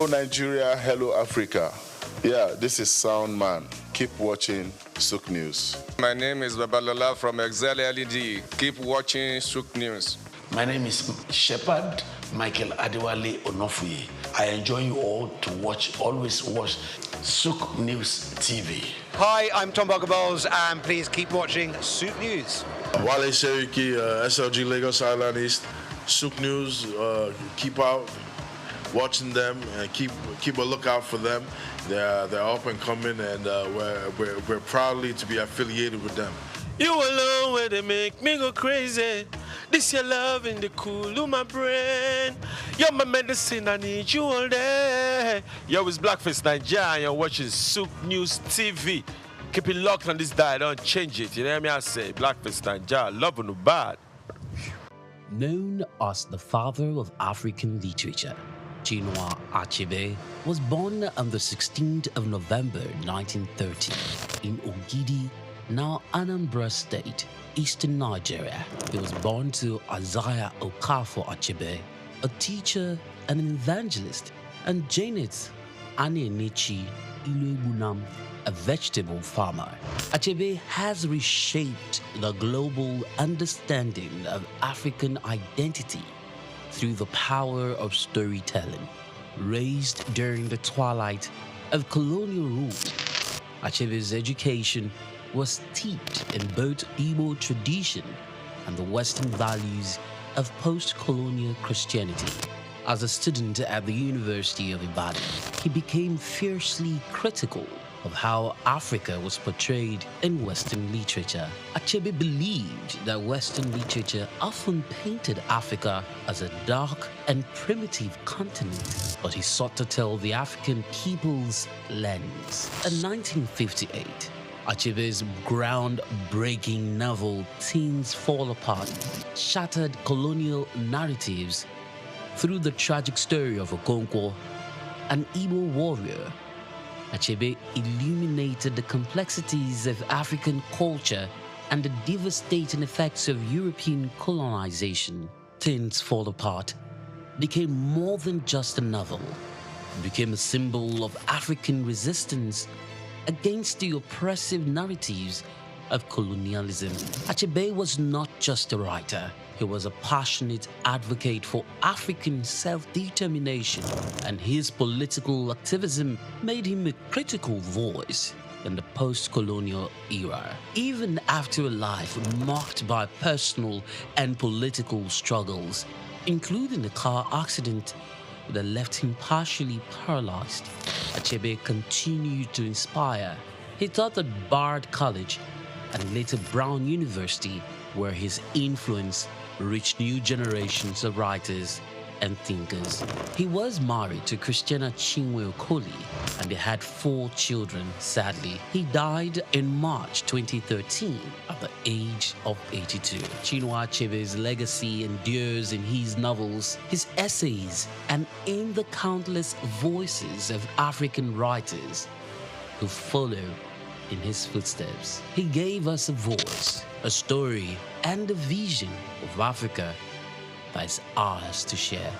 Hello Nigeria, hello Africa. Yeah, this is Sound Man. Keep watching SOUQ News. My name is Babalola from Excel LED. Keep watching SOUQ News. My name is Shepherd Michael Adewale Onofuye. I enjoy you all to always watch SOUQ News TV. Hi, I'm Tom Bogaballs, and please keep watching SOUQ News. Wale Seriki, SLG Lagos Island East, SOUQ News. Keep out watching them and keep a lookout for them. They're up and coming, and we're proudly to be affiliated with them. You alone where they make me go crazy. This your love in the cool of my brain. You're my medicine, I need you all day. Yo, it's Blackface Nigeria, and you're watching SOUQ News TV. Keep it locked on this dial, don't change it. You know what I say? Blackface Nigeria, love no bad. Known as the father of African literature, Chinua Achebe was born on the 16th of November 1930 in Ogidi, now Anambra State, eastern Nigeria. He was born to Isaiah Okafor Achebe, a teacher and an evangelist, and Janet Anenichi Ilegunam, a vegetable farmer. Achebe has reshaped the global understanding of African identity through the power of storytelling. Raised during the twilight of colonial rule, Achebe's education was steeped in both Igbo tradition and the Western values of post-colonial Christianity. As a student at the University of Ibadan, he became fiercely critical of how Africa was portrayed in Western literature. Achebe believed that Western literature often painted Africa as a dark and primitive continent, but he sought to tell the African people's lens. In 1958, Achebe's groundbreaking novel Things Fall Apart shattered colonial narratives through the tragic story of Okonkwo, an Igbo warrior. Achebe illuminated the complexities of African culture and the devastating effects of European colonization. Things Fall Apart became more than just a novel. It became a symbol of African resistance against the oppressive narratives of colonialism. Achebe was not just a writer. He was a passionate advocate for African self-determination, and his political activism made him a critical voice in the post-colonial era. Even after a life marked by personal and political struggles, including a car accident that left him partially paralyzed, Achebe continued to inspire. He taught at Bard College and later Brown University, where his influence reached new generations of writers and thinkers. He was married to Christiana Chinwe Okoli, and they had 4 children. Sadly, he died in March 2013 at the age of 82. Chinua Achebe's legacy endures in his novels, his essays, and in the countless voices of African writers who follow in his footsteps. He gave us a voice, a story, and a vision of Africa that is ours to share.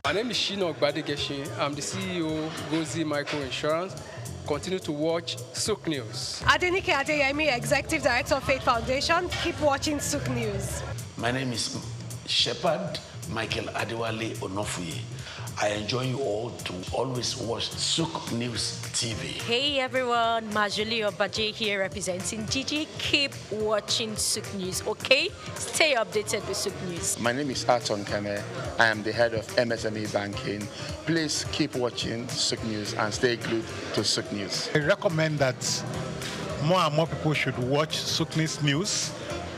My name is Shino Gbadegeshin. I'm the CEO of Gozi Micro Insurance. Continue to watch SOUQ News. Adenike Adeyemi, Executive Director of Faith Foundation. Keep watching SOUQ News. My name is Shepherd Michael Adewale Onofuye. I enjoy you all to always watch SOUQ News TV. Hey everyone, Majuli Obaje here representing Gigi. Keep watching SOUQ News, okay? Stay updated with SOUQ News. My name is Aton Kene. I am the head of MSME Banking. Please keep watching SOUQ News and stay glued to SOUQ News. I recommend that more and more people should watch SOUQ News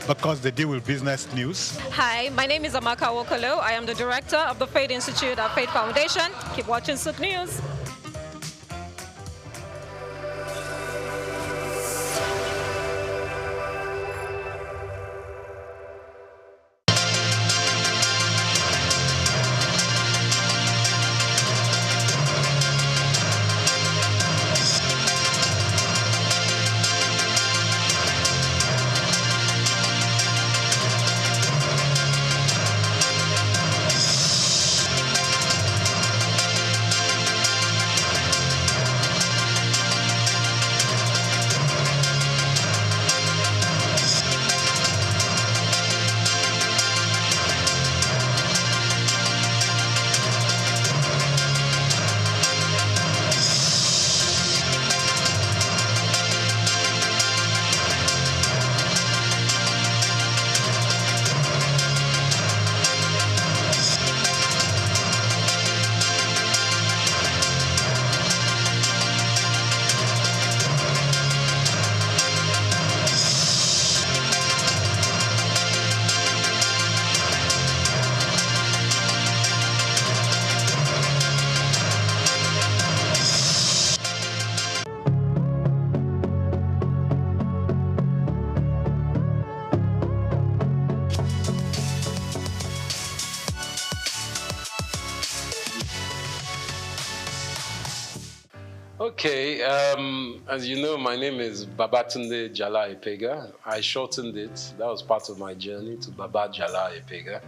because they deal with business news. Hi, my name is Amaka Wokolo. I am the director of the Faith Institute at Faith Foundation. Keep watching SOUQ News. Okay, as you know, my name is Babatunde Jala Epega. I shortened it. That was part of my journey to Baba Jala Epega.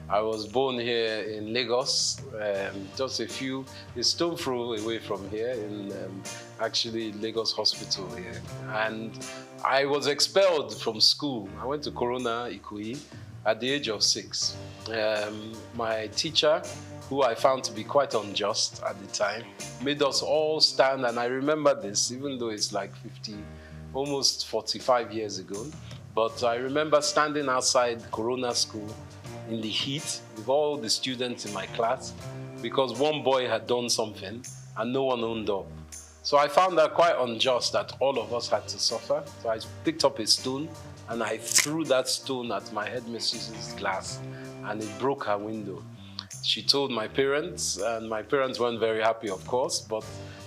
I was born here in Lagos, just a stone throw away from here, in actually Lagos Hospital here. And I was expelled from school. I went to Corona Ikoyi at the age of 6. My teacher, who I found to be quite unjust at the time, made us all stand, and I remember this, even though it's like almost 45 years ago. But I remember standing outside Corona School in the heat with all the students in my class because one boy had done something and no one owned up. So I found that quite unjust that all of us had to suffer. So I picked up a stone and I threw that stone at my headmistress's glass and it broke her window. She told my parents, and my parents weren't very happy, of course, but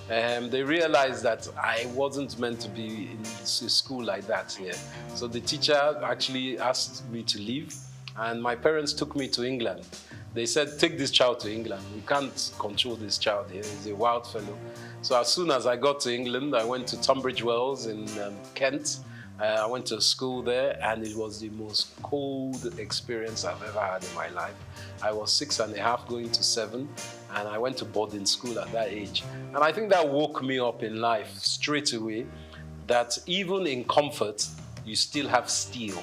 they realized that I wasn't meant to be in school like that here. So the teacher actually asked me to leave, and my parents took me to England. They said, take this child to England. We can't control this child here. He's a wild fellow. So as soon as I got to England, I went to Tunbridge Wells in Kent. I went to school there, and it was the most cold experience I've ever had in my life. I was 6.5 going to 7, and I went to boarding school at that age. And I think that woke me up in life straight away, that even in comfort, you still have steel.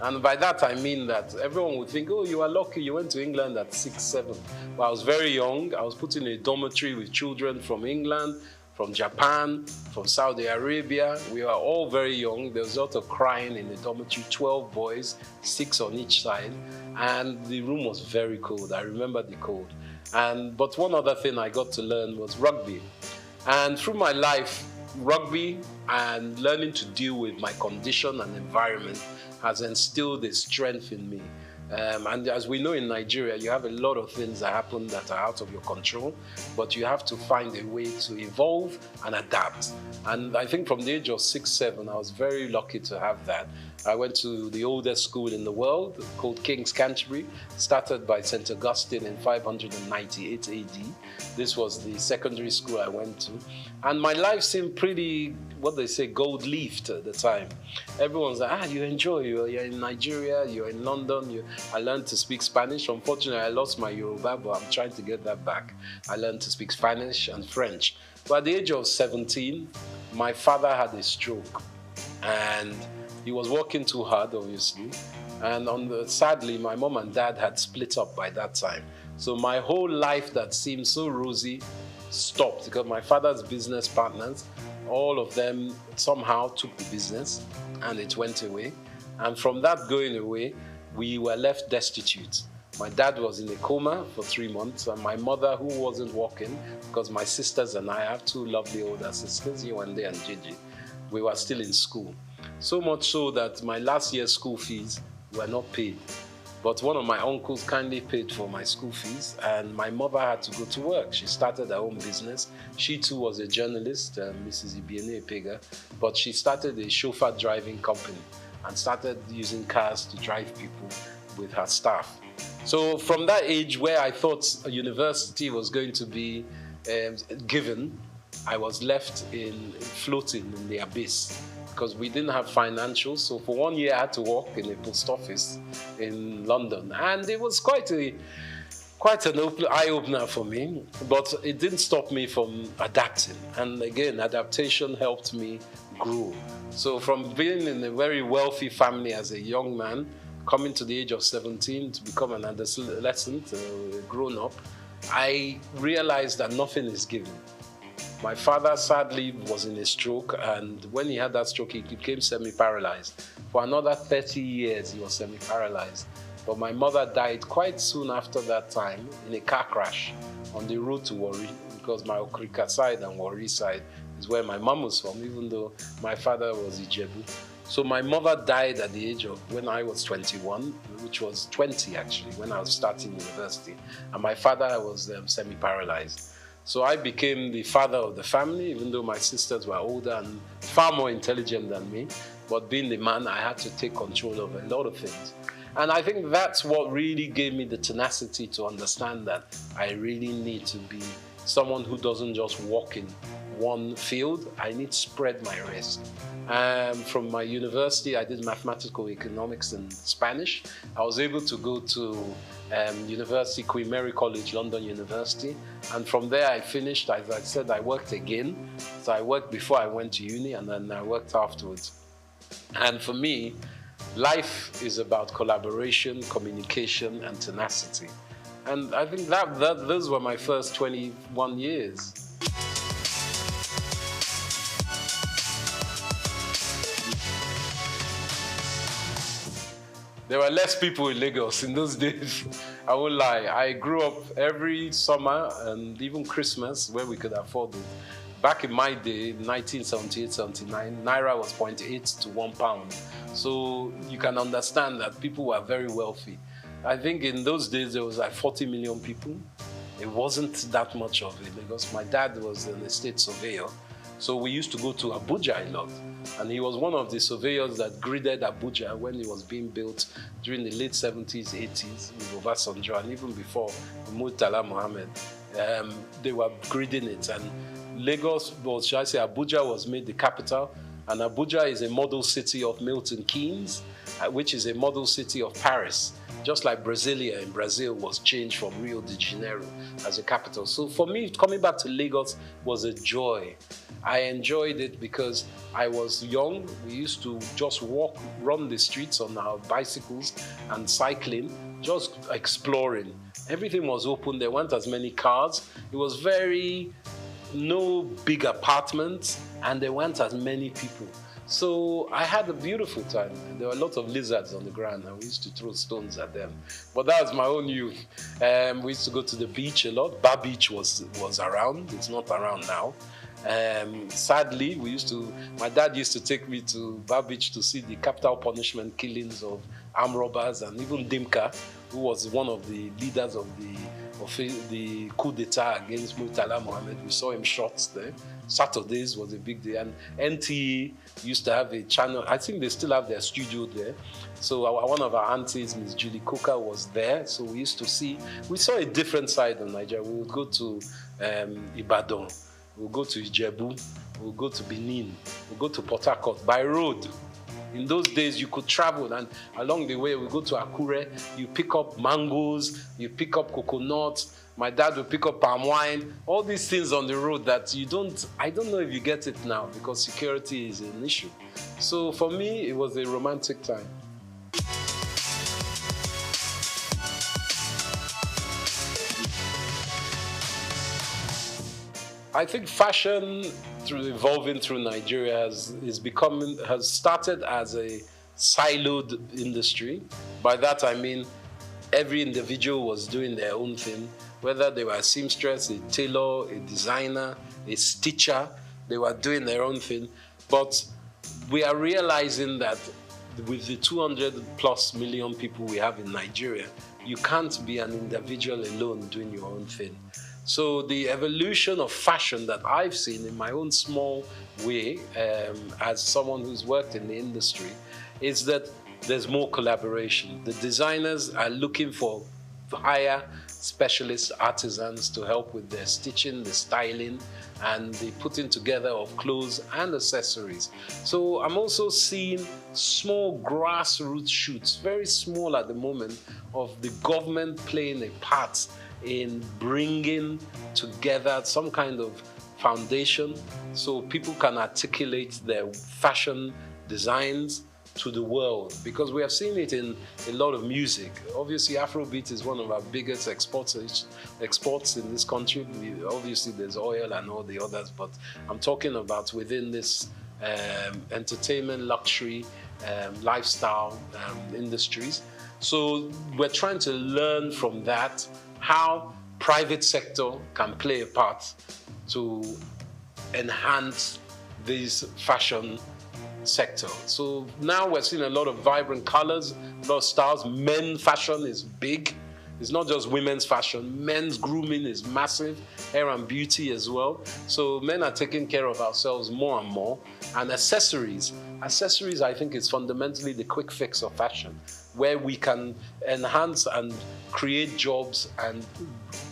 And by that, I mean that everyone would think, oh, you are lucky, you went to England at 6, 7. Well, I was very young. I was put in a dormitory with children from England, from Japan, from Saudi Arabia. We were all very young. There was a lot of crying in the dormitory, 12 boys, 6 on each side. And the room was very cold. I remember the cold. But one other thing I got to learn was rugby. And through my life, rugby and learning to deal with my condition and environment has instilled a strength in me. And as we know in Nigeria, you have a lot of things that happen that are out of your control, but you have to find a way to evolve and adapt. And I think from the age of 6, 7, I was very lucky to have that. I went to the oldest school in the world called King's Canterbury, started by St. Augustine in 598 AD. This was the secondary school I went to. And my life seemed pretty, what they say, gold-leafed at the time. Everyone's like, you enjoy, you're in Nigeria, you're in London. I learned to speak Spanish. Unfortunately, I lost my Yoruba, but I'm trying to get that back. I learned to speak Spanish and French. But at the age of 17, my father had a stroke. And he was working too hard, obviously. And sadly, my mom and dad had split up by that time. So my whole life that seemed so rosy stopped because my father's business partners, all of them somehow took the business and it went away. And from that going away, we were left destitute. My dad was in a coma for 3 months, and my mother, who wasn't working, because my sisters and I have 2 lovely older sisters, Yewande and Gigi, we were still in school. So much so that my last year's school fees were not paid. But one of my uncles kindly paid for my school fees, and my mother had to go to work. She started her own business. She too was a journalist, Mrs. Ibiene Epega, but she started a chauffeur driving company and started using cars to drive people with her staff. So from that age where I thought a university was going to be given, I was left floating in the abyss because we didn't have financials. So for 1 year, I had to work in a post office in London. And it was quite an eye-opener for me, but it didn't stop me from adapting. And again, adaptation helped me grow. So from being in a very wealthy family as a young man, coming to the age of 17 to become an adolescent, grown-up, I realized that nothing is given. My father sadly was in a stroke, and when he had that stroke, he became semi-paralyzed. For another 30 years, he was semi-paralyzed. But my mother died quite soon after that time in a car crash on the road to Warri, because my Okrika side and Warri side is where my mom was from, even though my father was Ijebu. So my mother died at the age of when I was 21, which was 20 actually, when I was starting university. And my father was semi-paralyzed. So I became the father of the family, even though my sisters were older and far more intelligent than me. But being the man, I had to take control of a lot of things. And I think that's what really gave me the tenacity to understand that I really need to be someone who doesn't just walk one field. I need to spread my risk. From my university, I did mathematical economics and Spanish. I was able to go to University, Queen Mary College, London University. And from there I finished. As I said, I worked again. So I worked before I went to uni, and then I worked afterwards. And for me, life is about collaboration, communication, and tenacity. And I think that those were my first 21 years. There were less people in Lagos in those days. I won't lie. I grew up every summer and even Christmas where we could afford it. Back in my day, 1978, 79, Naira was 0.8 to £1. So you can understand that people were very wealthy. I think in those days there was like 40 million people. It wasn't that much of it because my dad was an estate surveyor. So we used to go to Abuja a lot. And he was one of the surveyors that gridded Abuja when it was being built during the late 70s, 80s with Obasanjo, and even before Murtala Mohammed. They were gridding it. And Lagos, or should I say Abuja, was made the capital. And Abuja is a model city of Milton Keynes, which is a model city of Paris. Just like Brasilia in Brazil was changed from Rio de Janeiro as a capital. So for me, coming back to Lagos was a joy. I enjoyed it because I was young. We used to just walk, run the streets on our bicycles and cycling, just exploring. Everything was open. There weren't as many cars. It was no big apartments, and there weren't as many people. So I had a beautiful time. There were a lot of lizards on the ground, and we used to throw stones at them. But that was my own youth. We used to go to the beach a lot. Bar Beach was around. It's not around now. Sadly, my dad used to take me to Bar Beach to see the capital punishment killings of armed robbers, and even Dimka, who was one of the leaders of the coup d'etat against Murtala Mohammed. We saw him shot there. Saturdays was a big day. And NTA used to have a channel. I think they still have their studio there. So one of our aunties, Ms. Julie Coker, was there. So we saw a different side of Nigeria. We would go to Ibadan. We'll go to Ijebu, we'll go to Benin, we'll go to Port Harcourt by road. In those days, you could travel, and along the way, we go to Akure, you pick up mangoes, you pick up coconuts, my dad will pick up palm wine, all these things on the road that I don't know if you get it now because security is an issue. So for me, it was a romantic time. I think fashion, evolving through Nigeria, has started as a siloed industry. By that I mean every individual was doing their own thing, whether they were a seamstress, a tailor, a designer, a stitcher, they were doing their own thing. But we are realizing that with the 200+ million people we have in Nigeria, you can't be an individual alone doing your own thing. So the evolution of fashion that I've seen in my own small way, as someone who's worked in the industry, is that there's more collaboration. The designers are looking for hire specialist artisans to help with their stitching, the styling, and the putting together of clothes and accessories. So I'm also seeing small grassroots shoots, very small at the moment, of the government playing a part in bringing together some kind of foundation so people can articulate their fashion designs to the world, because we have seen it in a lot of music. Obviously, Afrobeat is one of our biggest exports in this country. Obviously, there's oil and all the others, but I'm talking about within this entertainment, luxury, lifestyle industries. So we're trying to learn from that how private sector can play a part to enhance this fashion sector. So now we're seeing a lot of vibrant colors, a lot of styles. Men's fashion is big. It's not just women's fashion. Men's grooming is massive. Hair and beauty as well. So men are taking care of ourselves more and more. And accessories. Accessories, I think, is fundamentally the quick fix of fashion, where we can enhance and create jobs and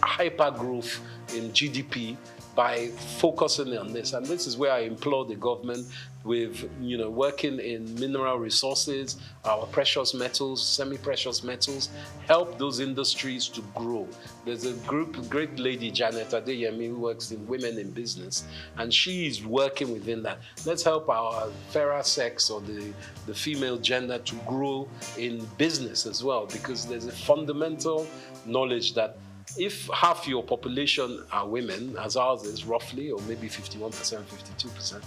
hyper growth in GDP by focusing on this. And this is where I implore the government with, working in mineral resources, our precious metals, semi-precious metals, help those industries to grow. There's a great lady, Janet Adeyemi, who works in Women in Business, and she is working within that. Let's help our fairer sex or the female gender to grow in business as well, because there's a fundamental knowledge that if half your population are women, as ours is roughly, or maybe 51%, 52%,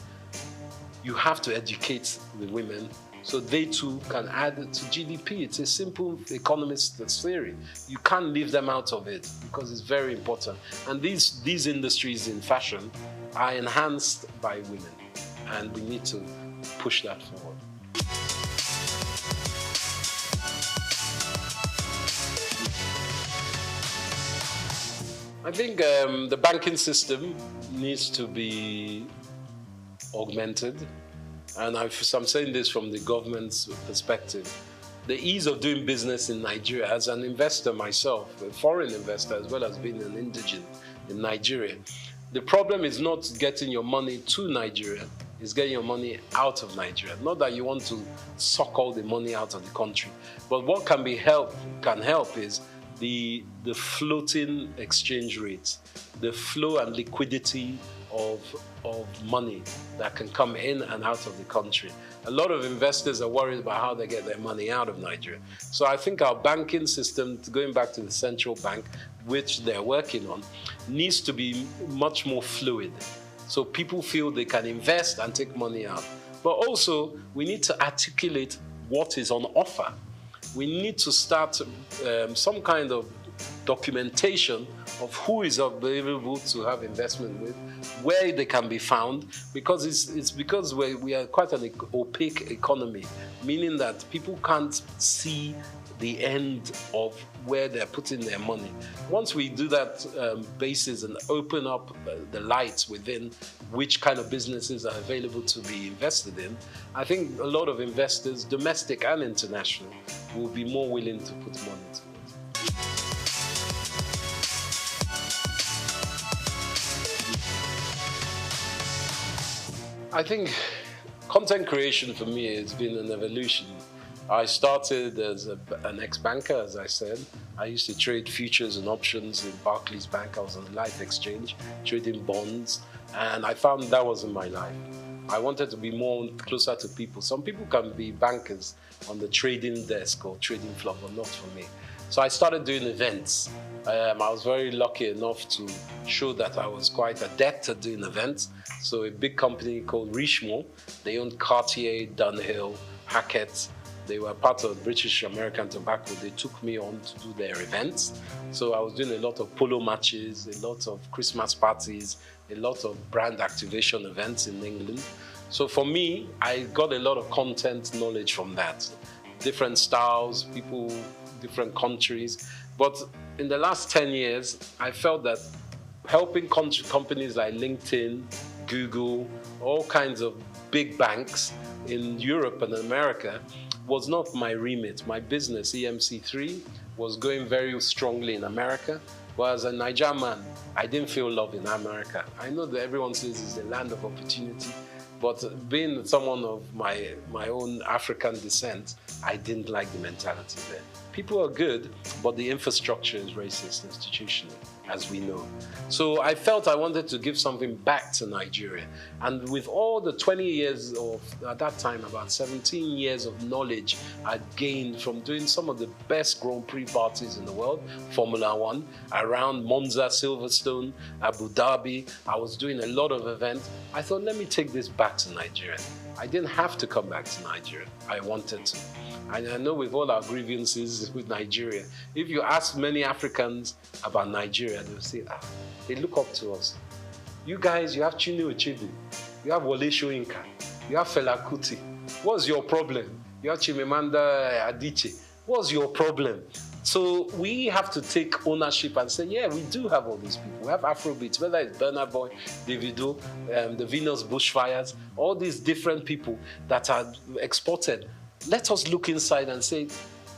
you have to educate the women so they too can add to GDP. It's a simple economist theory. You can't leave them out of it because it's very important. And these industries in fashion are enhanced by women, and we need to push that forward. I think the banking system needs to be augmented, and I'm saying this from the government's perspective. The ease of doing business in Nigeria, as an investor myself, a foreign investor as well as being an indigent in Nigeria, the problem is not getting your money to Nigeria, it's getting your money out of Nigeria. Not that you want to suck all the money out of the country, but what can help is the floating exchange rates, the flow and liquidity of money that can come in and out of the country. A lot of investors are worried about how they get their money out of Nigeria. So I think our banking system, going back to the central bank, which they're working on, needs to be much more fluid. So people feel they can invest and take money out. But also, we need to articulate what is on offer. We need to start some kind of documentation of who is available to have investment with, where they can be found, because it's because we are quite an opaque economy, meaning that people can't see the end of where they're putting their money. Once we do that basis and open up the lights within which kind of businesses are available to be invested in, I think a lot of investors, domestic and international, will be more willing to put money to it. I think content creation for me has been an evolution. I started as an ex-banker, as I said. I used to trade futures and options in Barclays Bank. I was on the Life Exchange, trading bonds, and I found that wasn't my life. I wanted to be more closer to people. Some people can be bankers on the trading desk or trading floor, but not for me. So I started doing events. I was very lucky enough to show that I was quite adept at doing events. So a big company called Richemont, they owned Cartier, Dunhill, Hackett. They were part of British American Tobacco. They took me on to do their events. So I was doing a lot of polo matches, a lot of Christmas parties, a lot of brand activation events in England. So for me, I got a lot of content knowledge from that. Different styles, people, different countries. But in the last 10 years, I felt that helping companies like LinkedIn, Google, all kinds of big banks in Europe and America was not my remit. My business, EMC3, was going very strongly in America. But as a Nigerian man, I didn't feel love in America. I know that everyone says it's the land of opportunity, but being someone of my own African descent, I didn't like the mentality there. People are good, but the infrastructure is racist institutionally, as we know. So I felt I wanted to give something back to Nigeria. And with all the 20 years of, at that time, about 17 years of knowledge I'd gained from doing some of the best Grand Prix parties in the world, Formula One, around Monza, Silverstone, Abu Dhabi, I was doing a lot of events. I thought, let me take this back to Nigeria. I didn't have to come back to Nigeria. I wanted to. And I know with all our grievances with Nigeria, if you ask many Africans about Nigeria, they'll say, they look up to us. You guys, you have Chinua Achebe, you have Wole Soyinka, you have Fela Kuti. What's your problem? You have Chimamanda Adichie. What's your problem? So we have to take ownership and say, yeah, we do have all these people. We have Afrobeats, whether it's Burna Boy, Davido, the Venus Bushfires, all these different people that are exported. Let us look inside and say,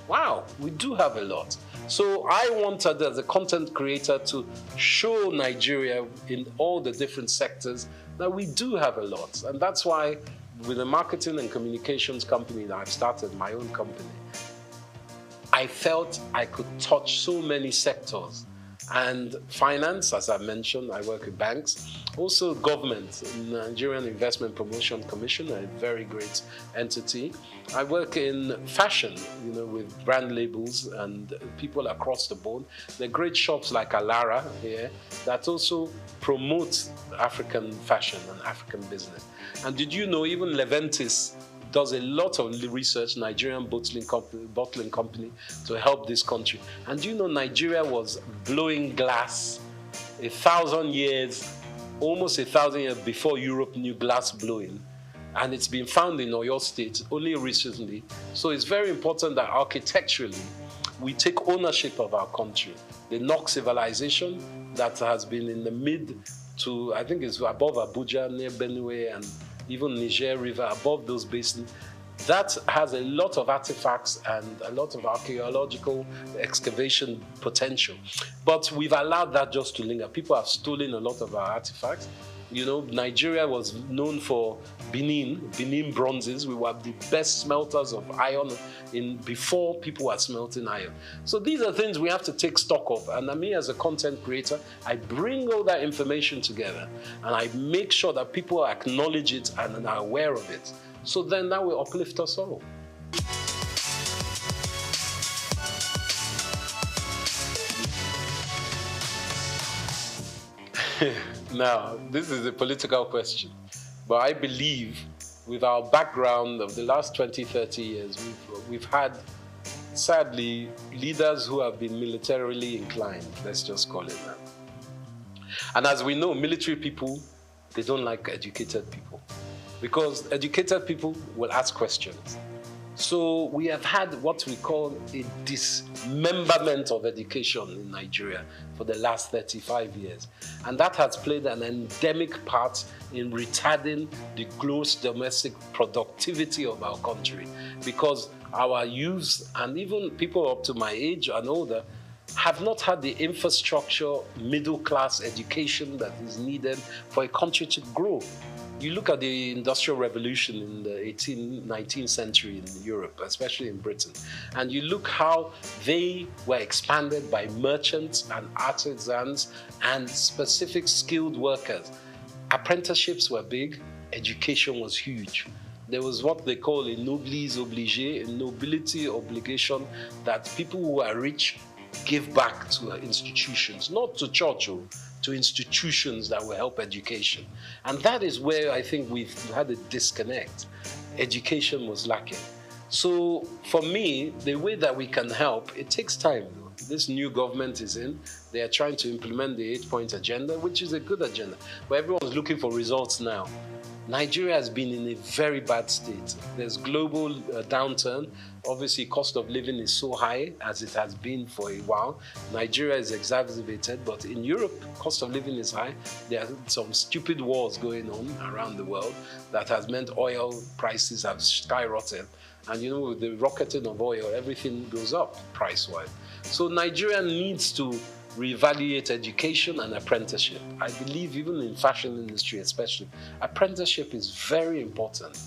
wow, we do have a lot. So I wanted, as a content creator, to show Nigeria in all the different sectors that we do have a lot. And that's why with the marketing and communications company that I've started, my own company, I felt I could touch so many sectors. And finance, as I mentioned, I work with banks. Also government, Nigerian Investment Promotion Commission, a very great entity. I work in fashion, with brand labels and people across the board. There are great shops like Alara here that also promote African fashion and African business. And did you know even Leventis does a lot of research, Nigerian bottling company, to help this country. And do you know Nigeria was blowing glass 1,000 years, almost 1,000 years before Europe knew glass blowing. And it's been found in Oyo State only recently. So it's very important that architecturally, we take ownership of our country. The Nok civilization that has been in the mid to, I think it's above Abuja, near Benue, and even Niger River, above those basins, that has a lot of artifacts and a lot of archaeological excavation potential. But we've allowed that just to linger. People have stolen a lot of our artifacts. Nigeria was known for Benin bronzes. We were the best smelters of iron before people were smelting iron. So these are things we have to take stock of. And me as a content creator, I bring all that information together and I make sure that people acknowledge it and are aware of it. So then that will uplift us all. Now, this is a political question, but I believe with our background of the last 20, 30 years, we've had, sadly, leaders who have been militarily inclined, let's just call it that. And as we know, military people, they don't like educated people because educated people will ask questions. So we have had what we call a dismemberment of education in Nigeria for the last 35 years. And that has played an endemic part in retarding the gross domestic productivity of our country because our youths and even people up to my age and older have not had the infrastructure, middle-class education that is needed for a country to grow. You look at the Industrial Revolution in the 19th century in Europe, especially in Britain, and you look how they were expanded by merchants and artisans and specific skilled workers. Apprenticeships were big, education was huge. There was what they call a noblesse obligée, a nobility obligation that people who are rich give back to institutions, not to church, to institutions that will help education. And that is where I think we've had a disconnect. Education was lacking. So for me, the way that we can help, it takes time. This new government is in. They are trying to implement the 8-point agenda, which is a good agenda. But everyone's looking for results now. Nigeria has been in a very bad state. There's global downturn. Obviously, cost of living is so high as it has been for a while. Nigeria is exacerbated, but in Europe, cost of living is high. There are some stupid wars going on around the world that has meant oil prices have skyrocketed. And with the rocketing of oil, everything goes up price-wise. So Nigeria needs to reevaluate education and apprenticeship. I believe even in fashion industry especially, apprenticeship is very important.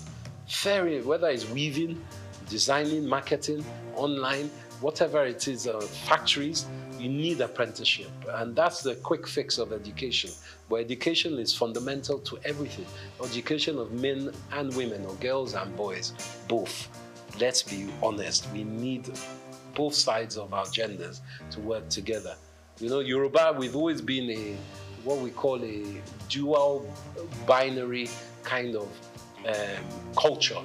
Whether it's weaving, designing, marketing, online, whatever it is, factories, you need apprenticeship. And that's the quick fix of education. But education is fundamental to everything. Education of men and women, or girls and boys, both. Let's be honest, we need both sides of our genders to work together. Yoruba, we've always been what we call a dual binary kind of culture.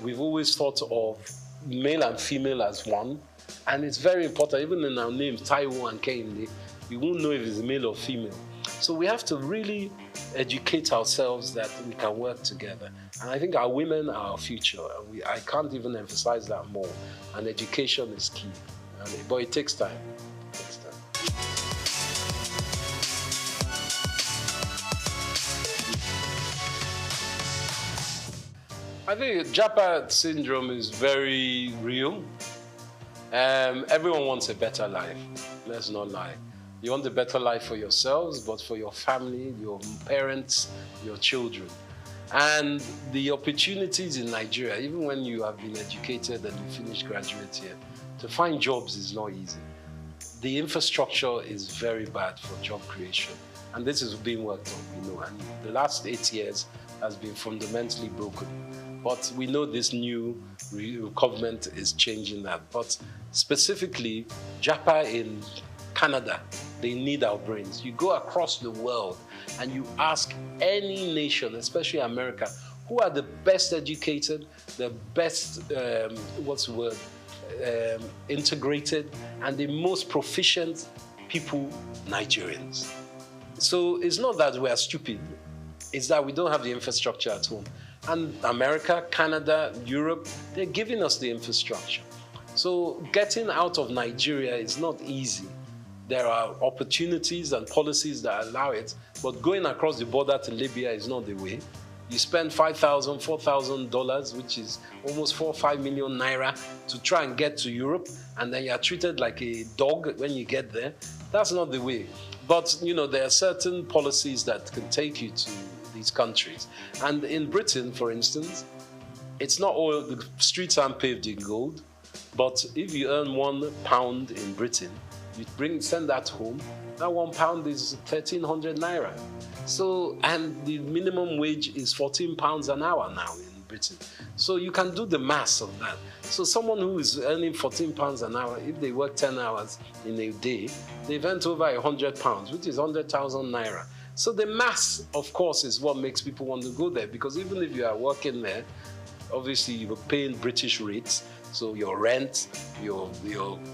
We've always thought of male and female as one, and it's very important. Even in our names, Taiwo and Kehinde, we won't know if it's male or female. So we have to really educate ourselves that we can work together. And I think our women are our future. I can't even emphasize that more. And education is key. But it takes time. I think Japa syndrome is very real. Everyone wants a better life. Let's not lie. You want a better life for yourselves, but for your family, your parents, your children. And the opportunities in Nigeria, even when you have been educated and you finish graduate here, to find jobs is not easy. The infrastructure is very bad for job creation. And this is being worked on, and the last 8 years has been fundamentally broken. But we know this new government is changing that. But specifically, JAPA in Canada, they need our brains. You go across the world and you ask any nation, especially America, who are the best educated, the best, integrated, and the most proficient people, Nigerians. So it's not that we are stupid, it's that we don't have the infrastructure at home. And America, Canada, Europe, they're giving us the infrastructure. So getting out of Nigeria is not easy. There are opportunities and policies that allow it, but going across the border to Libya is not the way. You spend $5,000, $4,000, which is almost 4 or 5 million naira to try and get to Europe, and then you're treated like a dog when you get there. That's not the way. But, there are certain policies that can take you to these countries. And in Britain, for instance, it's not all, the streets aren't paved in gold, but if you earn £1 in Britain, you send that home, that £1 is 1,300 naira. So, and the minimum wage is £14 an hour now in Britain. So you can do the maths of that. So someone who is earning £14 an hour, if they work 10 hours in a day, they've earned over £100, which is 100,000 naira. So the maths, of course, is what makes people want to go there, because even if you are working there, obviously you're paying British rates. So your rent, your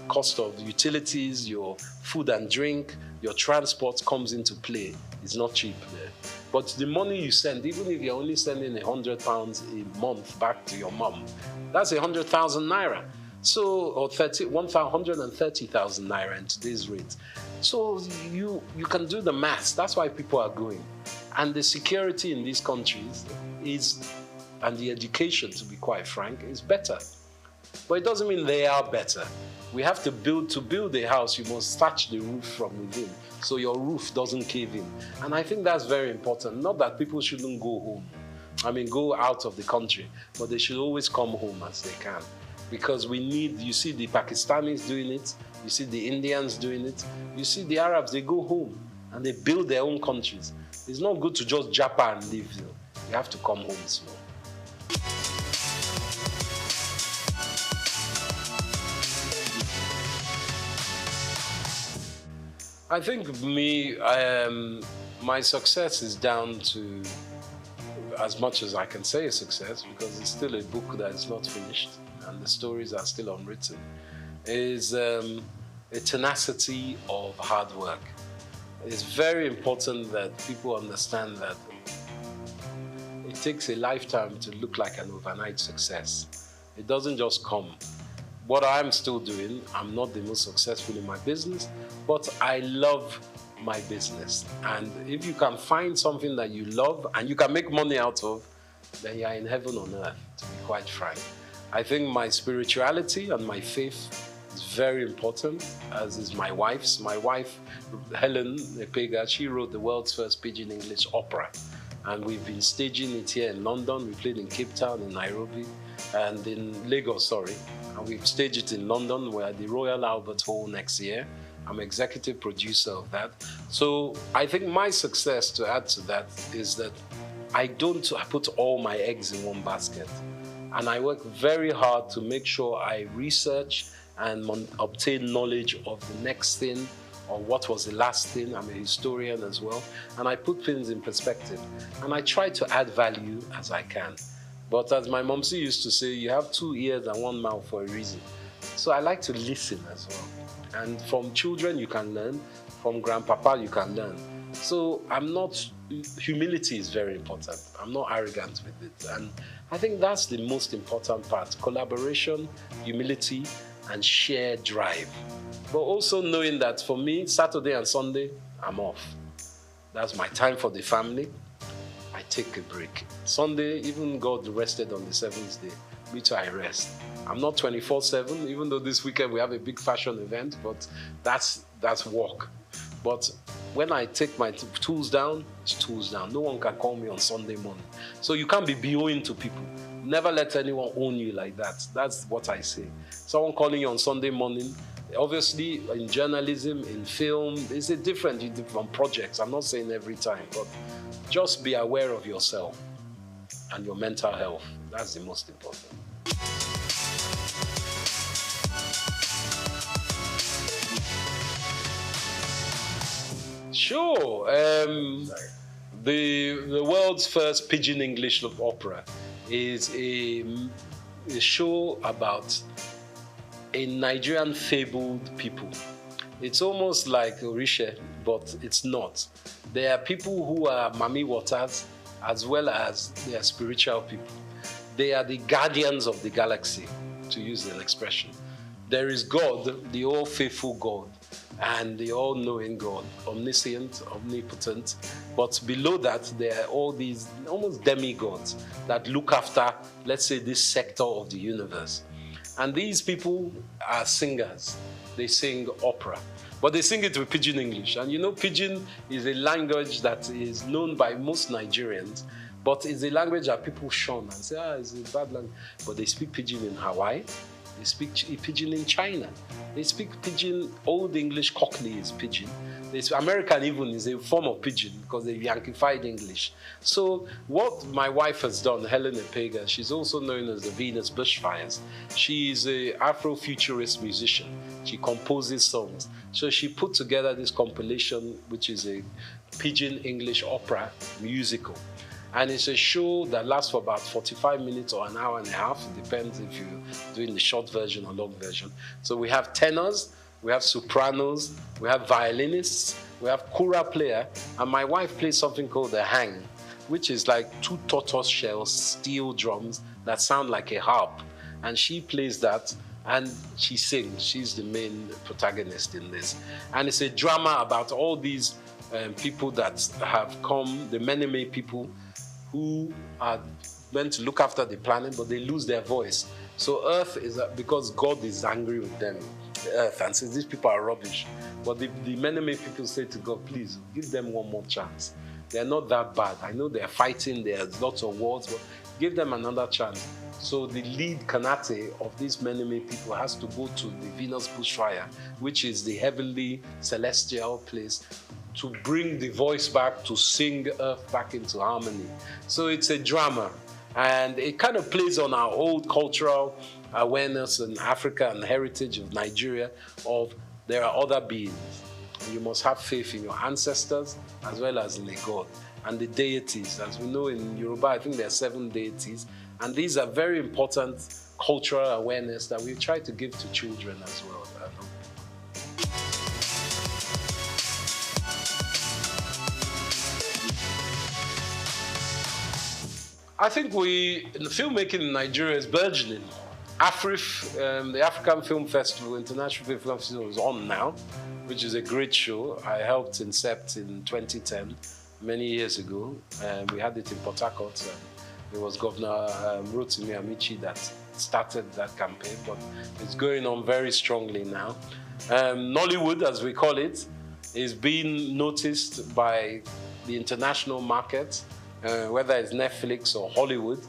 cost of utilities, your food and drink, your transport comes into play. It's not cheap there. But the money you send, even if you're only sending £100 a month back to your mom, that's 100,000 naira. So, or 130,000 naira in today's rate. So you can do the maths. That's why people are going. And the security in these countries is, and the education, to be quite frank, is better. But it doesn't mean they are better. We have to build a house, you must thatch the roof from within, so your roof doesn't cave in. And I think that's very important. Not that people shouldn't go home, go out of the country, but they should always come home as they can. Because you see the Pakistanis doing it, you see the Indians doing it, you see the Arabs, they go home and they build their own countries. It's not good to just japa and live. You have to come home as well. I think my success is down to, as much as I can say a success, because it's still a book that is not finished and the stories are still unwritten, is a tenacity of hard work. It's very important that people understand that it takes a lifetime to look like an overnight success. It doesn't just come. What I'm still doing, I'm not the most successful in my business, but I love my business. And if you can find something that you love and you can make money out of, then you're in heaven on earth, to be quite frank. I think my spirituality and my faith is very important, as is my wife's. My wife, Helen Epega, she wrote the world's first Pidgin English opera. And we've been staging it here in London. We played in Cape Town, in Nairobi, and in Lagos, And we've staged it in London. We're at the Royal Albert Hall next year. I'm executive producer of that. So I think my success, to add to that, is that I put all my eggs in one basket. And I work very hard to make sure I research and obtain knowledge of the next thing, or what was the last thing. I'm a historian as well. And I put things in perspective. And I try to add value as I can. But as my momsy used to say, you have 2 ears and 1 mouth for a reason. So I like to listen as well. And from children you can learn, from grandpapa you can learn. So humility is very important. I'm not arrogant with it. And I think that's the most important part. Collaboration, humility, and shared drive. But also knowing that for me, Saturday and Sunday, I'm off. That's my time for the family. I I take a break. Sunday, even God rested on the seventh day. Me too, I rest. I'm not 24/7, even though this weekend we have a big fashion event, but that's work. But when I take my tools down, it's tools down. No one can call me on Sunday morning. So you can't be BOing to people. Never let anyone own you like that. That's what I say. Someone calling you on Sunday morning, obviously in journalism, in film, it's a different projects. I'm not saying every time, but just be aware of yourself and your mental health. That's the most important. Sure. The world's first pidgin English opera is a show about a Nigerian fabled people. It's almost like Orisha, but it's not. There are people who are Mami Waters as well as they are spiritual people. They are the guardians of the galaxy, to use an expression. There is God, the all-faithful God, and the all-knowing God, omniscient, omnipotent. But below that, there are all these almost demigods that look after, let's say, this sector of the universe. And these people are singers. They sing opera. But they sing it with pidgin English. And you know, pidgin is a language that is known by most Nigerians, but it's a language that people shun and say, it's a bad language. But they speak pidgin in Hawaii. They speak pidgin in China. They speak pidgin, Old English Cockney is pidgin. American even is a form of pidgin because they Yankified English. So what my wife has done, Helen Epega, she's also known as the Venus Bushfires. She's an Afrofuturist musician. She composes songs. So she put together this compilation, which is a pidgin English opera musical. And it's a show that lasts for about 45 minutes or an hour and a half. It depends if you're doing the short version or long version. So we have tenors, we have sopranos, we have violinists, we have kura player, and my wife plays something called the hang, which is like 2 tortoise shells, steel drums that sound like a harp. And she plays that and she sings. She's the main protagonist in this. And it's a drama about all these people that have come, the many people who are meant to look after the planet, but they lose their voice. So Earth is, because God is angry with them, the Earth, and says these people are rubbish. But the many people say to God, please, give them one more chance. They're not that bad. I know they're fighting, there's lots of wars, but give them another chance. So the lead kanate of these many people has to go to the Venus Bushfire, which is the heavenly celestial place, to bring the voice back, to sing Earth back into harmony. So it's a drama, and it kind of plays on our old cultural awareness in Africa and heritage of Nigeria of there are other beings. You must have faith in your ancestors as well as in a God. And the deities, as we know in Yoruba, I think there are 7 deities, and these are very important cultural awareness that we try to give to children as well. I think the filmmaking in Nigeria is burgeoning. AFRIF, the African Film Festival, International Film Festival, is on now, which is a great show. I helped incept in 2010, many years ago. We had it in Port Harcourt. It was Governor Rotimi Amici that started that campaign, but it's going on very strongly now. Nollywood, as we call it, is being noticed by the international market, whether it's Netflix or Hollywood.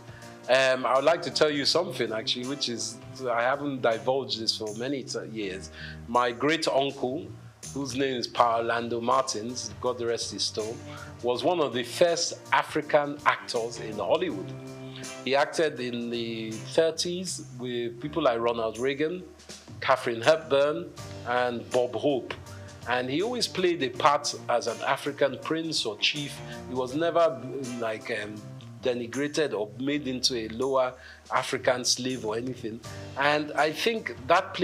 I would like to tell you something, actually, which is, I haven't divulged this for many years. My great uncle, whose name is Orlando Martins, God rest his soul, was one of the first African actors in Hollywood. He acted in the 30s with people like Ronald Reagan, Katharine Hepburn, and Bob Hope. And he always played a part as an African prince or chief. He was never like denigrated or made into a lower African slave or anything. And I think that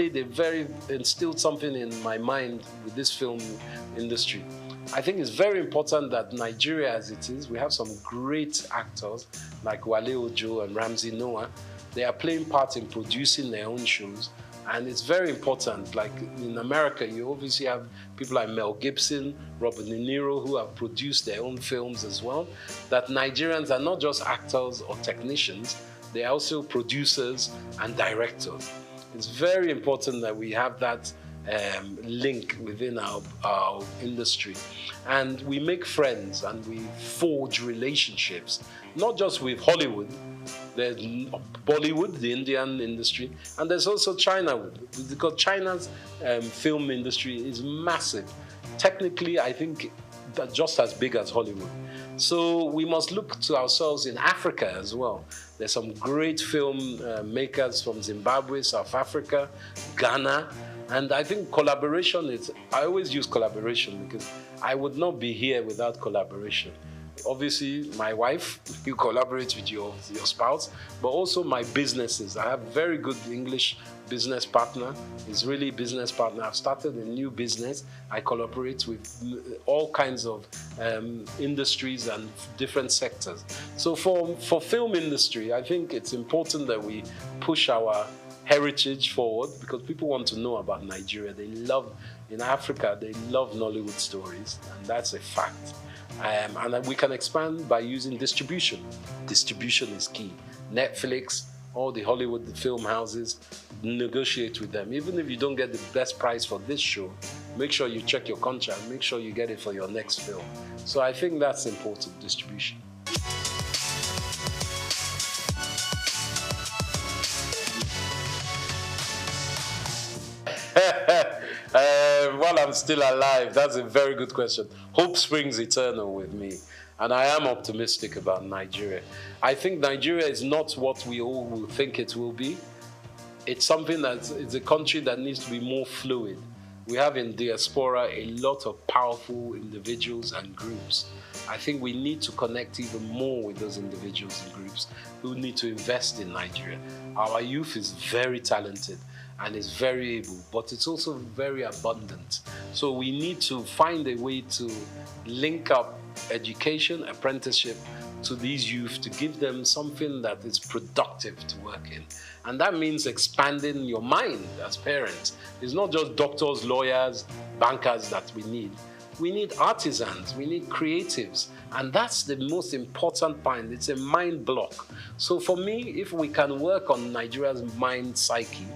instilled something in my mind with this film industry. I think it's very important that Nigeria, as it is, we have some great actors like Wale Ojo and Ramsey Noah. They are playing part in producing their own shows. And it's very important. Like in America, you obviously have people like Mel Gibson, Robert De Niro, who have produced their own films as well. That Nigerians are not just actors or technicians, they are also producers and directors. It's very important that we have that link within our industry. And we make friends and we forge relationships, not just with Hollywood. There's Bollywood, the Indian industry, and there's also China, because China's film industry is massive. Technically, I think that just as big as Hollywood. So we must look to ourselves in Africa as well. There's some great film makers from Zimbabwe, South Africa, Ghana, and I think collaboration is, I always use collaboration because I would not be here without collaboration. Obviously, my wife, you collaborate with your spouse, but also my businesses. I have very good English business partner, Israeli business partner. I've started a new business. I collaborate with all kinds of industries and different sectors. So for film industry, I think it's important that we push our heritage forward because people want to know about Nigeria. They love, in Africa, they love Nollywood stories, and that's a fact. And we can expand by using distribution. Distribution is key. Netflix, all the Hollywood film houses, negotiate with them. Even if you don't get the best price for this show, make sure you check your contract, make sure you get it for your next film. So I think that's important, distribution. While I'm still alive, that's a very good question. Hope springs eternal with me, and I am optimistic about Nigeria. I think Nigeria is not what we all will think it will be. It's something it's a country that needs to be more fluid. We have in diaspora a lot of powerful individuals and groups. I think we need to connect even more with those individuals and groups who need to invest in Nigeria. Our youth is very talented and is very able, but it's also very abundant. So we need to find a way to link up education, apprenticeship to these youth to give them something that is productive to work in. And that means expanding your mind as parents. It's not just doctors, lawyers, bankers that we need. We need artisans, we need creatives. And that's the most important point. It's a mind block. So for me, if we can work on Nigeria's mind psyche,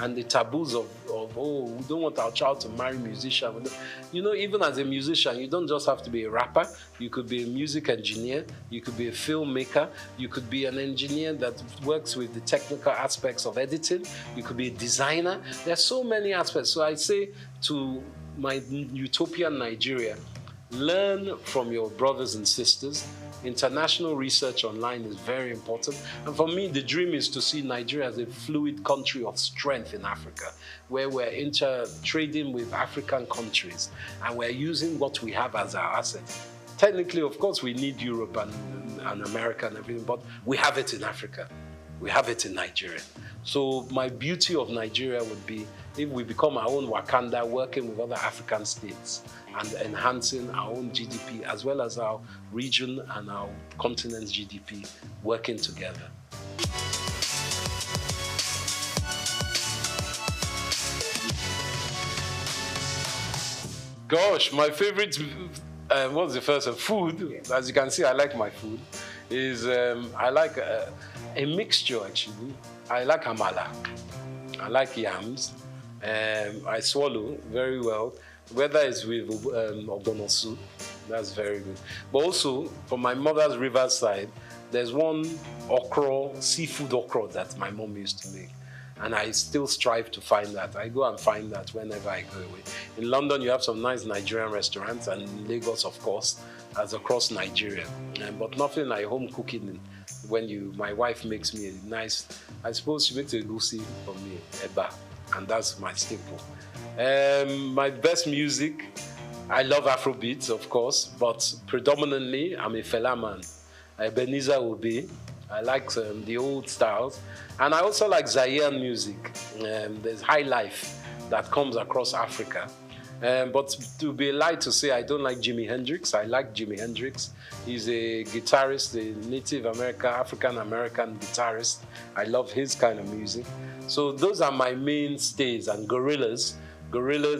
and the taboos of oh, we don't want our child to marry a musician. You know, even as a musician, you don't just have to be a rapper. You could be a music engineer. You could be a filmmaker. You could be an engineer that works with the technical aspects of editing. You could be a designer. There's so many aspects. So I say to my utopian Nigeria, learn from your brothers and sisters. International research online is very important. And for me, the dream is to see Nigeria as a fluid country of strength in Africa, where we're trading with African countries and we're using what we have as our assets. Technically, of course, we need Europe and America and everything, but we have it in Africa. We have it in Nigeria. So my beauty of Nigeria would be if we become our own Wakanda, working with other African states and enhancing our own GDP as well as our region and our continent's GDP working together. Gosh, my favorite, what's the first one? Food. As you can see, I like my food. I like a mixture actually. I like amala. I like yams. I swallow very well. Whether it's with ogbono soup, that's very good. But also, from my mother's riverside, there's one okra, seafood okra that my mom used to make. And I still strive to find that. I go and find that whenever I go away. In London, you have some nice Nigerian restaurants, and in Lagos, of course, as across Nigeria. But nothing like home cooking. When my wife makes me a nice, I suppose she makes a egusi for me, eba, and that's my staple. My best music, I love Afrobeats, of course, but predominantly I'm a Fela man. Ebenezer Obey. I like the old styles. And I also like Zaire music. There's high life that comes across Africa. But to be lied to say I don't like Jimi Hendrix. I like Jimi Hendrix. He's a guitarist, a Native American, African American guitarist. I love his kind of music. So those are my mainstays, and Gorillaz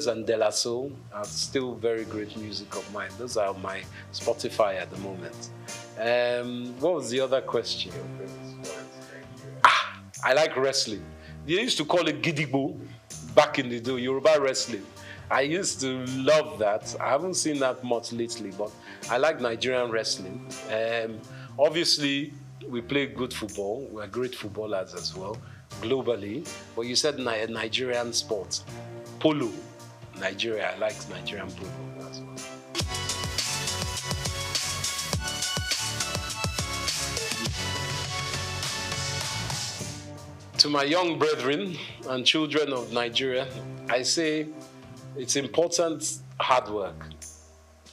and De La Soul are still very great music of mine. Those are my Spotify at the moment. What was the other question? I like wrestling. They used to call it Gidigbo back in the day, Yoruba wrestling. I used to love that. I haven't seen that much lately, but I like Nigerian wrestling. Obviously, we play good football. We're great footballers as well, globally. But you said Nigerian sports. Polo. Nigeria, I like Nigerian polo as well. To my young brethren and children of Nigeria, I say it's important hard work.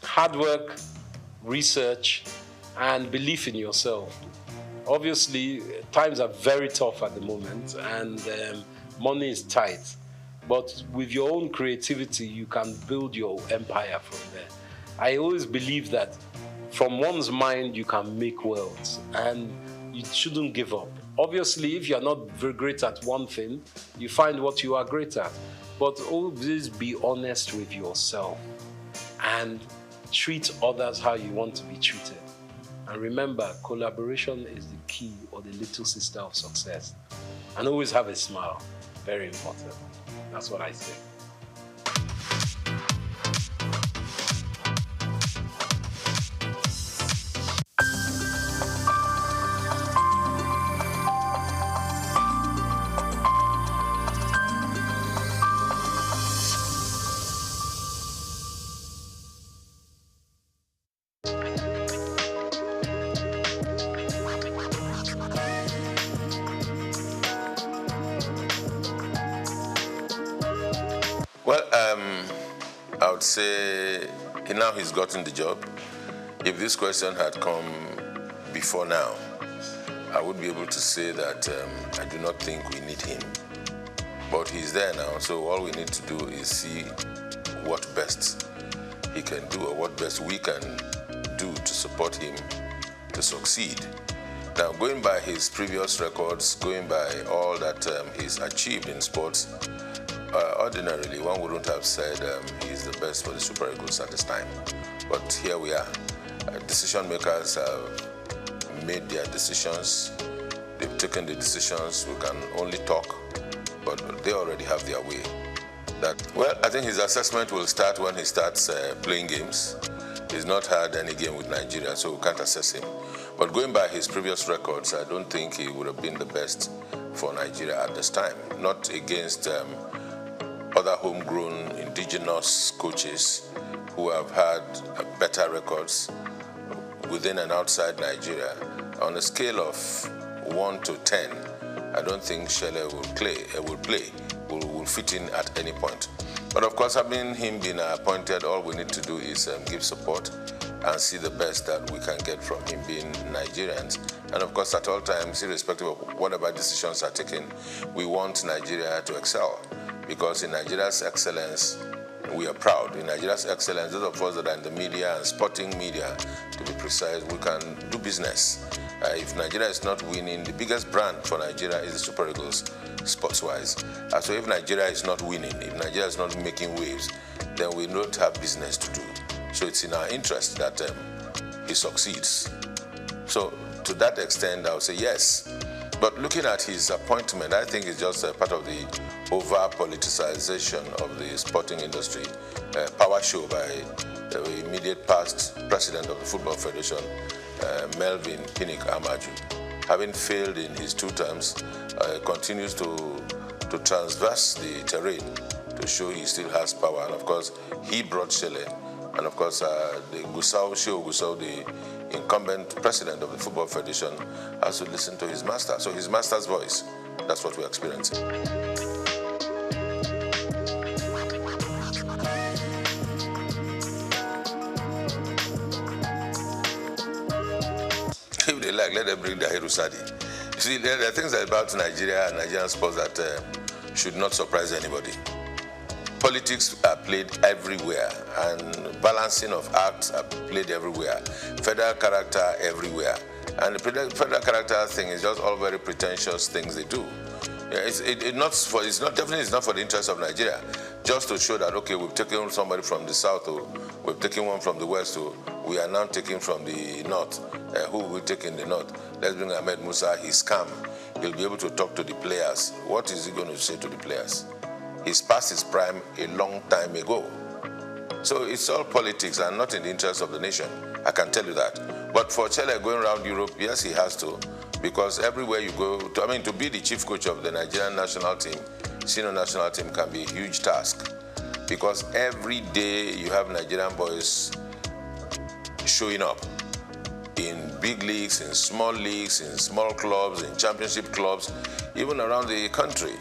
Hard work, research, and belief in yourself. Obviously, times are very tough at the moment, and money is tight. But with your own creativity, you can build your empire from there. I always believe that from one's mind, you can make wealth, and you shouldn't give up. Obviously, if you're not very great at one thing, you find what you are great at. But always be honest with yourself and treat others how you want to be treated. And remember, collaboration is the key or the little sister of success. And always have a smile. Very important. That's what I say. I would say now he's gotten the job. If this question had come before now, I would be able to say that I do not think we need him. But he's there now, so all we need to do is see what best he can do or what best we can do to support him to succeed. Now, going by his previous records, going by all that he's achieved in sports, ordinarily, one wouldn't have said he's the best for the Super Eagles at this time. But here we are. Decision makers have made their decisions. They've taken the decisions. We can only talk, but they already have their way. I think his assessment will start when he starts playing games. He's not had any game with Nigeria, so we can't assess him. But going by his previous records, I don't think he would have been the best for Nigeria at this time. Not against other homegrown indigenous coaches who have had better records within and outside Nigeria. On a scale of 1 to 10, I don't think Shele will fit in at any point. But of course, having him been appointed, all we need to do is give support and see the best that we can get from him being Nigerians. And of course, at all times, irrespective of whatever decisions are taken, we want Nigeria to excel. Because in Nigeria's excellence, we are proud. In Nigeria's excellence, those of us that are in the media and sporting media, to be precise, we can do business. If Nigeria is not winning, the biggest brand for Nigeria is the Super Eagles, sports-wise. So if Nigeria is not winning, if Nigeria is not making waves, then we don't have business to do. So it's in our interest that he succeeds. So to that extent, I would say yes. But looking at his appointment, I think it's just a part of the over-politicization of the sporting industry. Power show by the immediate past president of the Football Federation, Melvin Pinnick Amaju. Having failed in his 2 terms, continues to transverse the terrain to show he still has power. And of course, he brought Shele. And of course, the Gusau, the incumbent president of the Football Federation, has to listen to his master. So his master's voice, that's what we're experiencing. If they like, let them bring the Hirusadi. You see, there are things about Nigeria and Nigerian sports that should not surprise anybody. Politics are played everywhere, and balancing of acts are played everywhere. Federal character everywhere. And the federal character thing is just all very pretentious things they do. Yeah, it's definitely not for the interest of Nigeria. Just to show that, okay, we've taken somebody from the south, or we've taken one from the west, or we are now taking from the north. Who will we take in the north? Let's bring Ahmed Musa. He's calm. He'll be able to talk to the players. What is he going to say to the players? He's past his prime a long time ago. So it's all politics and not in the interest of the nation. I can tell you that. But for Chelle going around Europe, yes, he has to. Because everywhere you go, to be the chief coach of the Nigerian national team, senior national team, can be a huge task. Because every day you have Nigerian boys showing up in big leagues, in small clubs, in championship clubs, even around the country.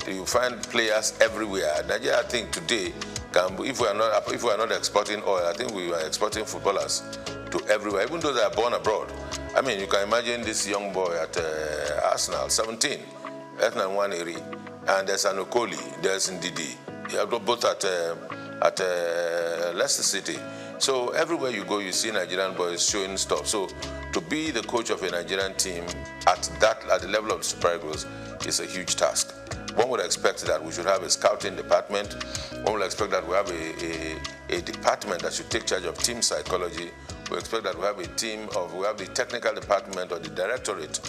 You find players everywhere. Nigeria, I think today, if we are not exporting oil, I think we are exporting footballers to everywhere, even though they are born abroad. I mean, you can imagine this young boy at Arsenal, 17, Ethnan Waneri, and there's an Okoli, there's Ndidi, both at Leicester City. So everywhere you go, you see Nigerian boys showing stuff. So to be the coach of a Nigerian team at the level of Super Eagles is a huge task. One would expect that we should have a scouting department. One would expect that we have a department that should take charge of team psychology. We expect that we have the technical department or the directorate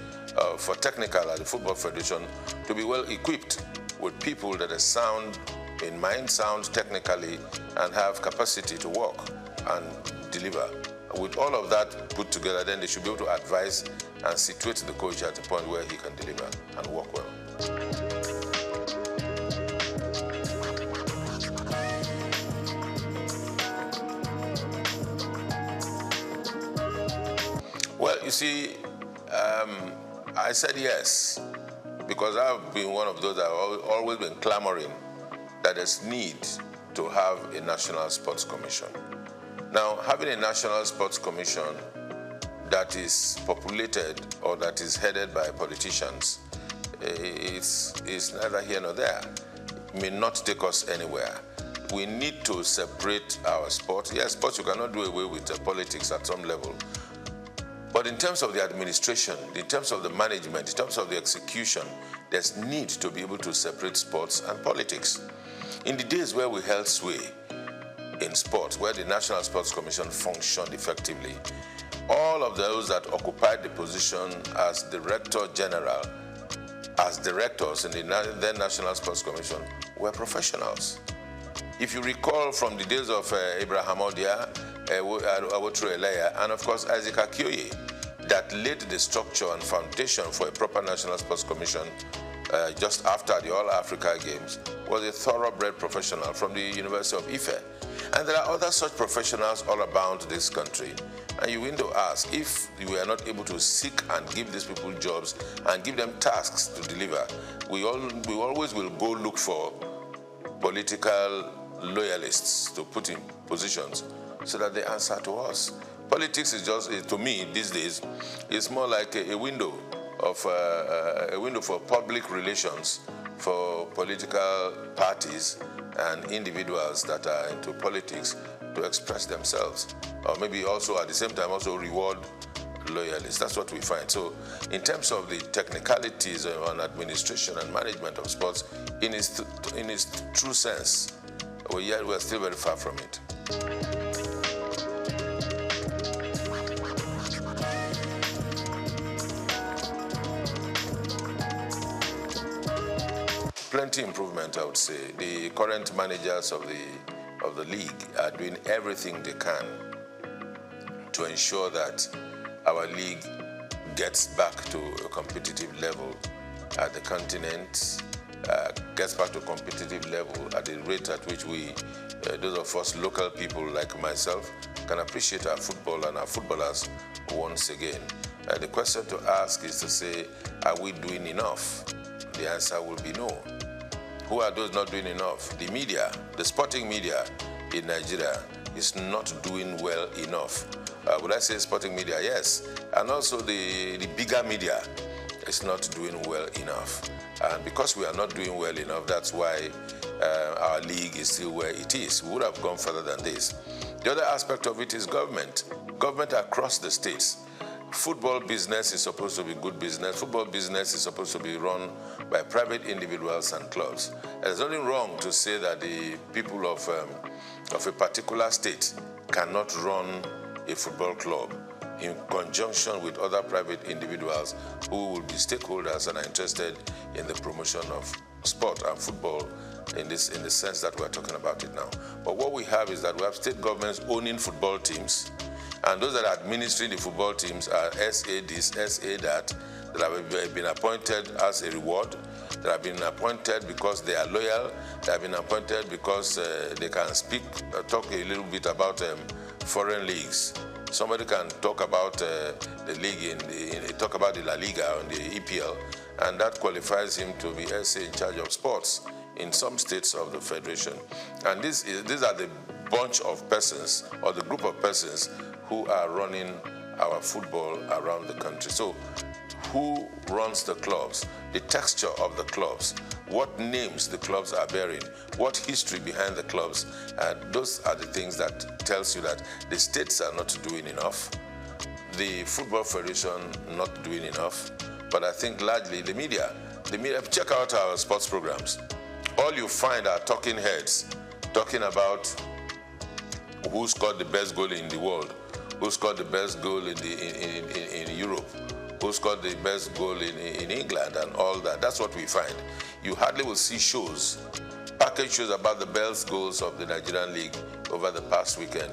for technical at the Football Federation to be well equipped with people that are sound in mind, sound technically, and have capacity to work and deliver. With all of that put together, then they should be able to advise and situate the coach at the point where he can deliver and work well. Well, you see, I said yes, because I've been one of those that have always been clamoring that there's need to have a National Sports Commission. Now, having a National Sports Commission that is populated or that is headed by politicians, it's neither here nor there. It may not take us anywhere. We need to separate our sport. Yes, sports, you cannot do away with politics at some level. But in terms of the administration, in terms of the management, in terms of the execution, there's need to be able to separate sports and politics. In the days where we held sway in sports, where the National Sports Commission functioned effectively, all of those that occupied the position as Director General, as directors in the then National Sports Commission, were professionals. If you recall from the days of Abraham Odia, Awotro Eleya, and of course Isaac Akioye, that laid the structure and foundation for a proper National Sports Commission just after the All-Africa Games, was a thoroughbred professional from the University of Ife. And there are other such professionals all about this country. And you need to ask, if we are not able to seek and give these people jobs and give them tasks to deliver, we always will go look for political loyalists to put in positions so that they answer to us. Politics is just, to me these days, it's more like a window for public relations for political parties and individuals that are into politics to express themselves, or maybe also at the same time also reward loyalists. That's what we find. So in terms of the technicalities on administration and management of sports, in its true sense, we're still very far from it. Plenty improvement, I would say. The current managers of the league are doing everything they can to ensure that our league gets back to a competitive level at the continent, gets back to a competitive level at the rate at which we, those of us local people like myself, can appreciate our football and our footballers once again. The question to ask is to say, are we doing enough? The answer will be no. Who are those not doing enough? The media, the sporting media in Nigeria is not doing well enough. Would I say sporting media? Yes. And also the bigger media, is not doing well enough. And because we are not doing well enough, that's why our league is still where it is. We would have gone further than this. The other aspect of it is government. Government across the states. Football business is supposed to be good business. Football business is supposed to be run by private individuals and clubs. There's nothing wrong to say that the people of a particular state cannot run a football club in conjunction with other private individuals who will be stakeholders and are interested in the promotion of sport and football in the sense that we're talking about it now. But what we have is that we have state governments owning football teams, and those that are administering the football teams are SA this, SA that have been appointed as a reward, that have been appointed because they are loyal, that have been appointed because they can talk a little bit about foreign leagues. Somebody can talk about the league, talk about the La Liga and the EPL, and that qualifies him to be SA in charge of sports in some states of the federation. And these are the bunch of persons, or the group of persons, who are running our football around the country. So who runs the clubs, the texture of the clubs, what names the clubs are bearing, what history behind the clubs, and those are the things that tells you that the states are not doing enough, the Football Federation not doing enough, but I think largely the media, check out our sports programs. All you find are talking heads talking about who scored the best goal in the world, who scored the best goal in Europe, who scored the best goal in England, and all that. That's what we find. You hardly will see shows, package shows about the best goals of the Nigerian league over the past weekend.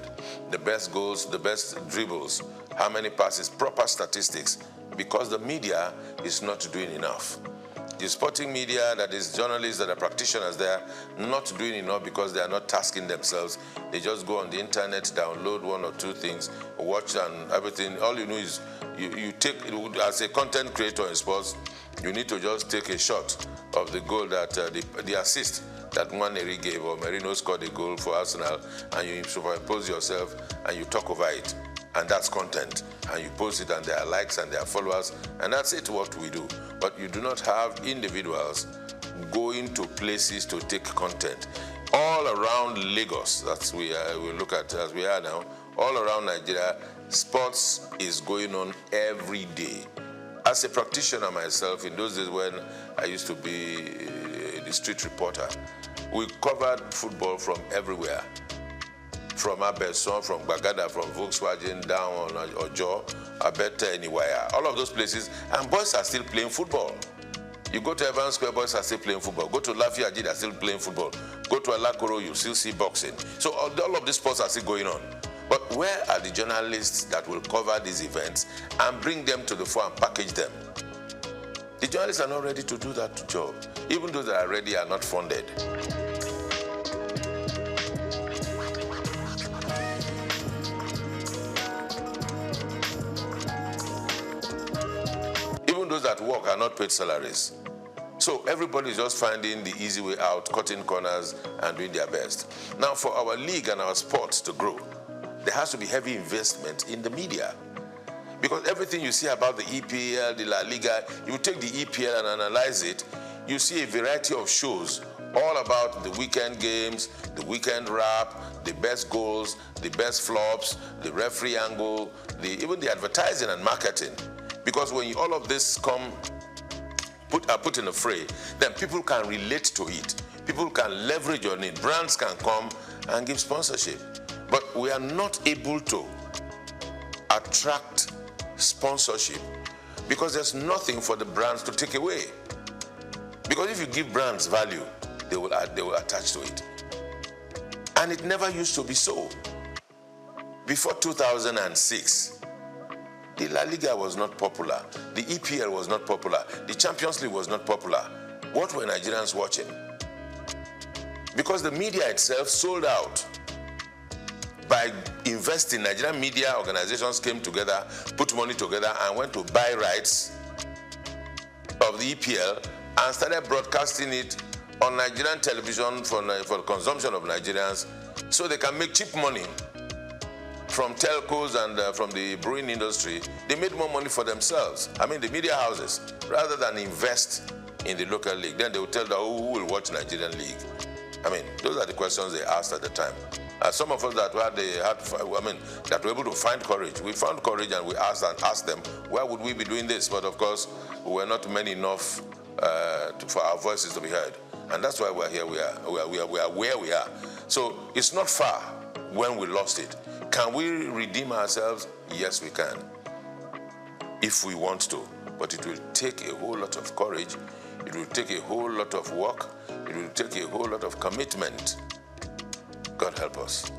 The best goals, the best dribbles, how many passes, proper statistics, because the media is not doing enough. The sporting media, that is journalists that are practitioners there, not doing enough because they are not tasking themselves. They just go on the internet, download one or two things, watch and everything. All you know is you take, as a content creator in sports, you need to just take a shot of the goal that the assist that Nwaneri gave, or Merino scored a goal for Arsenal, and you superimpose yourself and you talk over it. And that's content, and you post it, and there are likes and there are followers, and that's it, what we do. But you do not have individuals going to places to take content. All around Lagos, that's we look at as we are now, all around Nigeria, sports is going on every day. As a practitioner myself, in those days when I used to be the street reporter, we covered football from everywhere. From Abeson, from Bagada, from Volkswagen, down on Ojo, Abeta, anywhere. All of those places, and boys are still playing football. You go to Evans Square, boys are still playing football. Go to Lafayette, they are still playing football. Go to Alakoro, you still see boxing. So all of these sports are still going on. But where are the journalists that will cover these events and bring them to the fore and package them? The journalists are not ready to do that job. Even those that are ready are not funded. Those that work are not paid salaries. So everybody is just finding the easy way out, cutting corners and doing their best. Now, for our league and our sports to grow, there has to be heavy investment in the media. Because everything you see about the EPL, the La Liga, you take the EPL and analyze it, you see a variety of shows all about the weekend games, the weekend wrap, the best goals, the best flops, the referee angle, even the advertising and marketing. Because when all of this are put in a fray, then people can relate to it. People can leverage on it. Brands can come and give sponsorship. But we are not able to attract sponsorship because there's nothing for the brands to take away. Because if you give brands value, they will attach to it. And it never used to be so. Before 2006, the La Liga was not popular. The EPL was not popular. The Champions League was not popular. What were Nigerians watching? Because the media itself sold out. By investing, Nigerian media organizations came together, put money together, and went to buy rights of the EPL and started broadcasting it on Nigerian television for the consumption of Nigerians so they can make cheap money from telcos and from the brewing industry, they made more money for themselves. I mean, the media houses, rather than invest in the local league, then they will tell them, who will watch Nigerian league? I mean, those are the questions they asked at the time. Some of us that were able to find courage, we found courage and we asked them, why would we be doing this? But of course, we were not many enough for our voices to be heard. And that's why we're here, we are where we are. So it's not far when we lost it. Can we redeem ourselves? Yes, we can, if we want to. But it will take a whole lot of courage. It will take a whole lot of work. It will take a whole lot of commitment. God help us.